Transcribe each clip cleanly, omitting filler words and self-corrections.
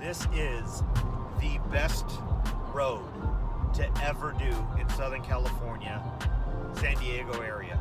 this is the best road to ever do in Southern California, San Diego area.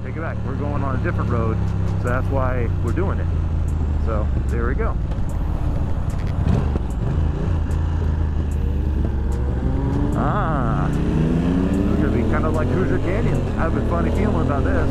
Take it back. We're going on a different road, so that's why we're doing it. So there we go. Ah, it's gonna be kind of like Hoosier Canyon. I have a funny feeling about this.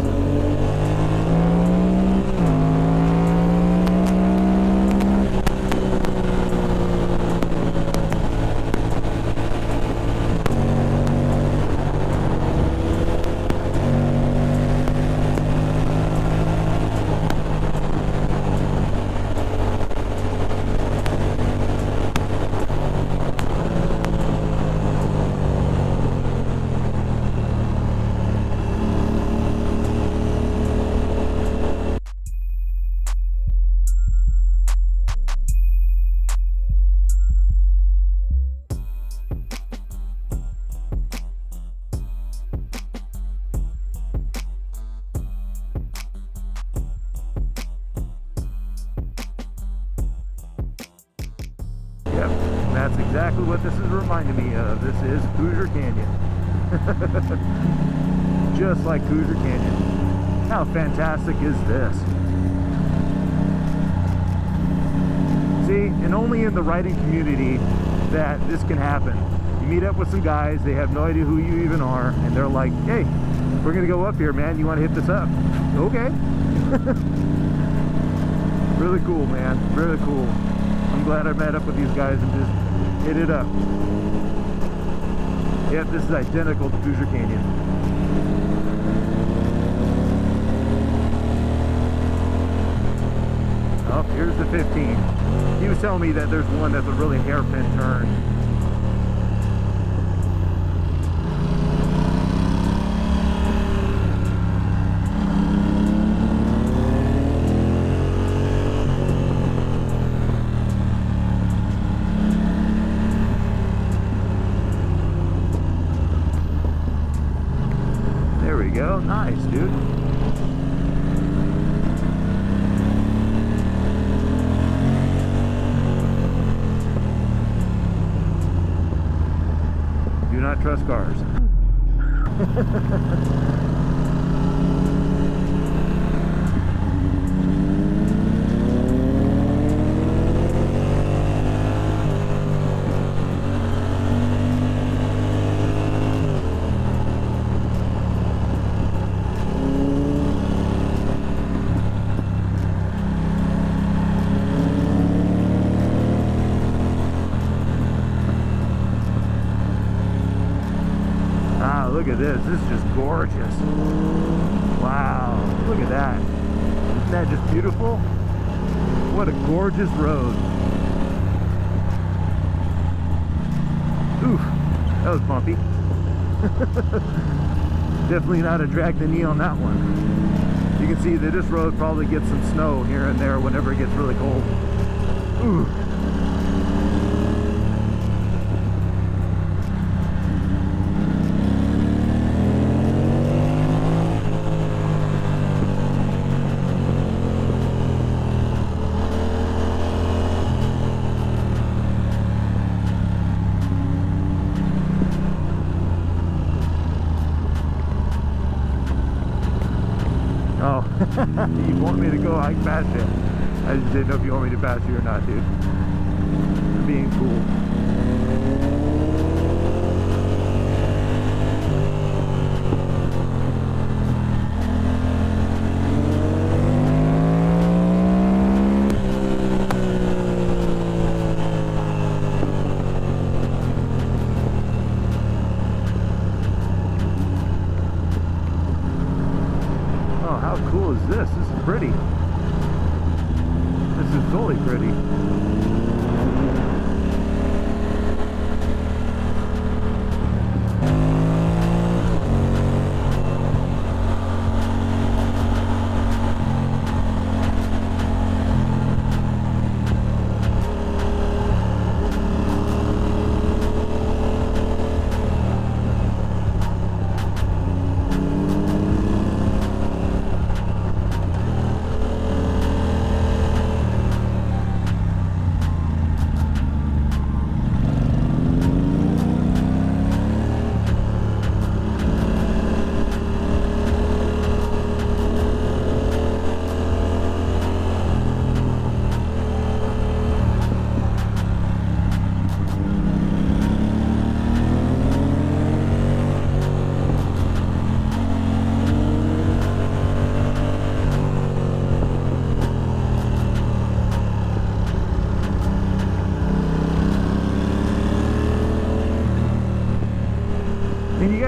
Yep, that's exactly what this is reminding me of. This is Hoosier Canyon. Just like Hoosier Canyon. How fantastic is this? See, and only in the riding community that this can happen. You meet up with some guys, they have no idea who you even are, and they're like, hey, we're gonna go up here, man, you wanna hit this up? Okay. Really cool, man, really cool. I'm glad I met up with these guys and just hit it up. Yep, this is identical to Hoosier Canyon. Oh, here's the 15. He was telling me that there's one that's a really hairpin turn. Go. Nice, dude. Do not trust cars. Look at this. This is just gorgeous. Wow. Look at that. Isn't that just beautiful? What a gorgeous road. Oof. That was bumpy. Definitely not a drag the knee on that one. You can see that this road probably gets some snow here and there whenever it gets really cold. Ooh. You want me to go hike past you? I just didn't know if you want me to pass you or not, dude. You're being cool. Cool is this? This is pretty. This is totally pretty.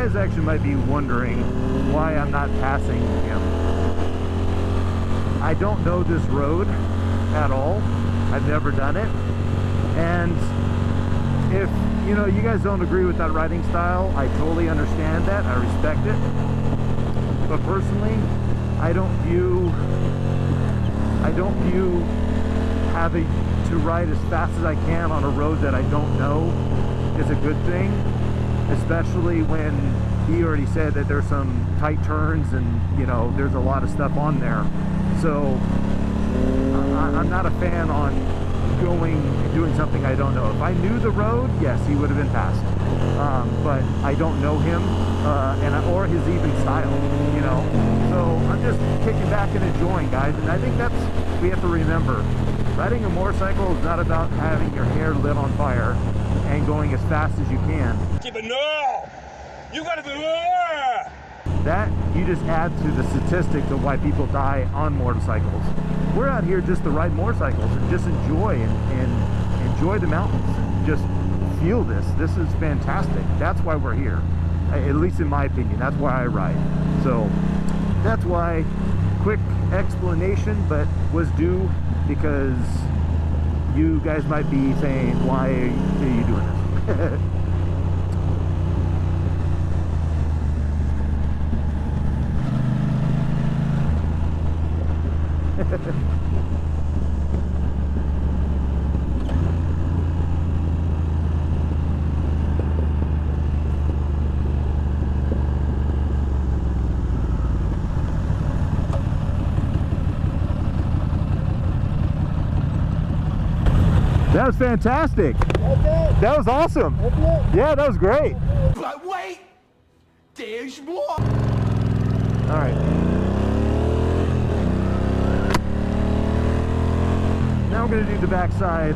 guys actually might be wondering why I'm not passing him. I don't know this road at all. I've never done it. And if, you know, you guys don't agree with that riding style, I totally understand that. I respect it. But personally, I don't view having to ride as fast as I can on a road that I don't know is a good thing, especially when he already said that there's some tight turns and, you know, there's a lot of stuff on there. So I'm not a fan on doing something I don't know. If I knew the road, yes, he would have been passed. But I don't know him or his even style, you know. So I'm just kicking back and enjoying, guys. And I think that's we have to remember. Riding a motorcycle is not about having your hair lit on fire and going as fast as you can. No! You gotta do that. You just add to the statistics of why people die on motorcycles. We're out here just to ride motorcycles and just enjoy and enjoy the mountains. Just feel this. This is fantastic. That's why we're here. At least in my opinion, that's why I ride. So that's why, quick explanation, but was due because you guys might be saying, why are you doing this? That was fantastic. That was awesome. Yeah, that was great. But wait! There's more! Alright. Now we're going to do the backside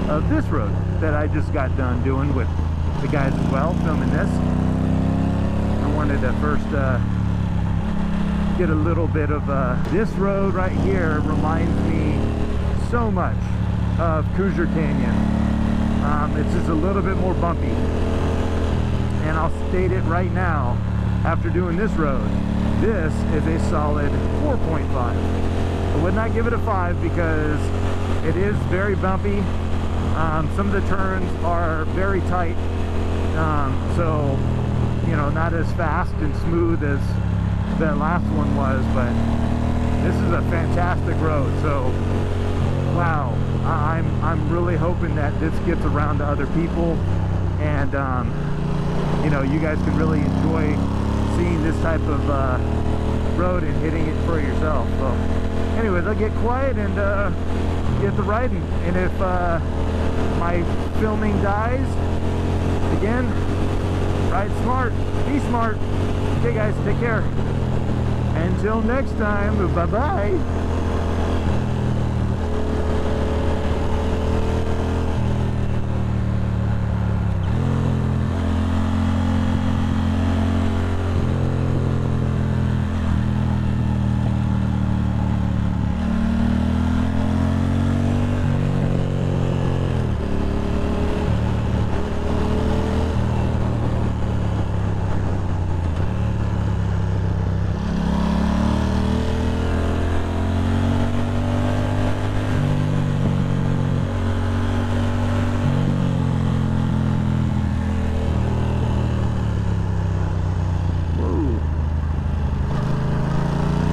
of this road that I just got done doing with the guys as well, filming this. I wanted to first get a little bit of this road right here reminds me so much of Cougar Canyon. It's just a little bit more bumpy, and I'll state it right now, after doing this road, this is a solid 4.5. I would not give it a 5 because it is very bumpy. Some of the turns are very tight, so you know, not as fast and smooth as that last one was, but this is a fantastic road. So wow, I'm really hoping that this gets around to other people, and you know, you guys can really enjoy seeing this type of road and hitting it for yourself. So anyways, I'll get quiet and get to riding, and if my filming dies again, ride smart, be smart. Okay guys, take care. Until next time, bye bye.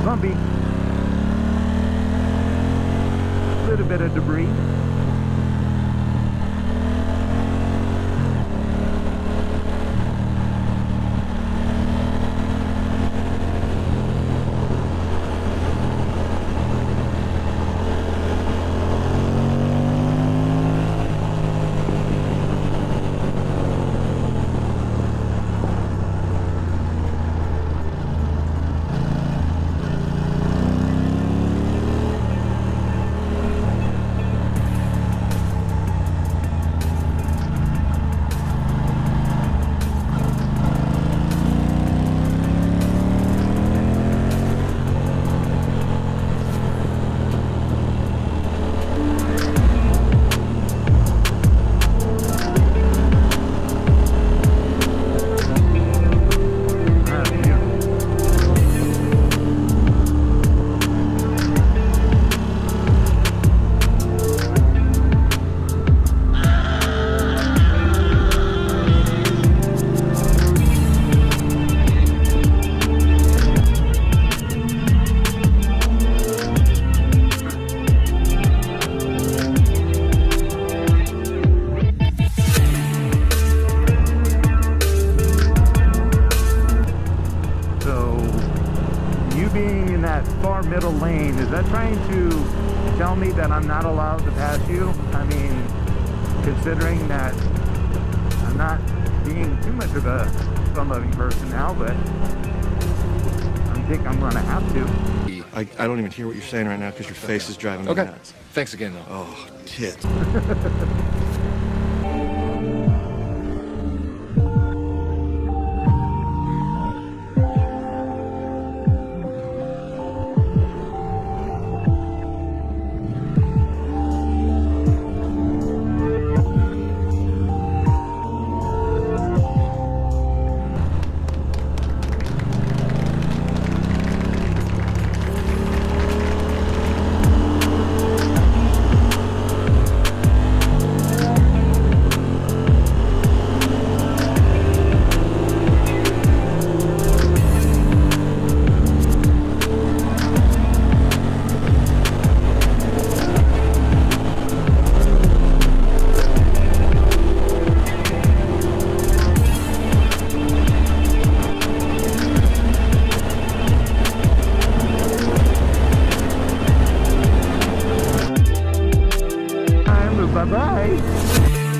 Bumpy. A little bit of debris. Is that trying to tell me that I'm not allowed to pass you? I mean, considering that I'm not being too much of a fun-loving person now, but I think I'm gonna have to. I don't even hear what you're saying right now because your face is driving me nuts. Thanks again, though. Oh, tits. Bye-bye.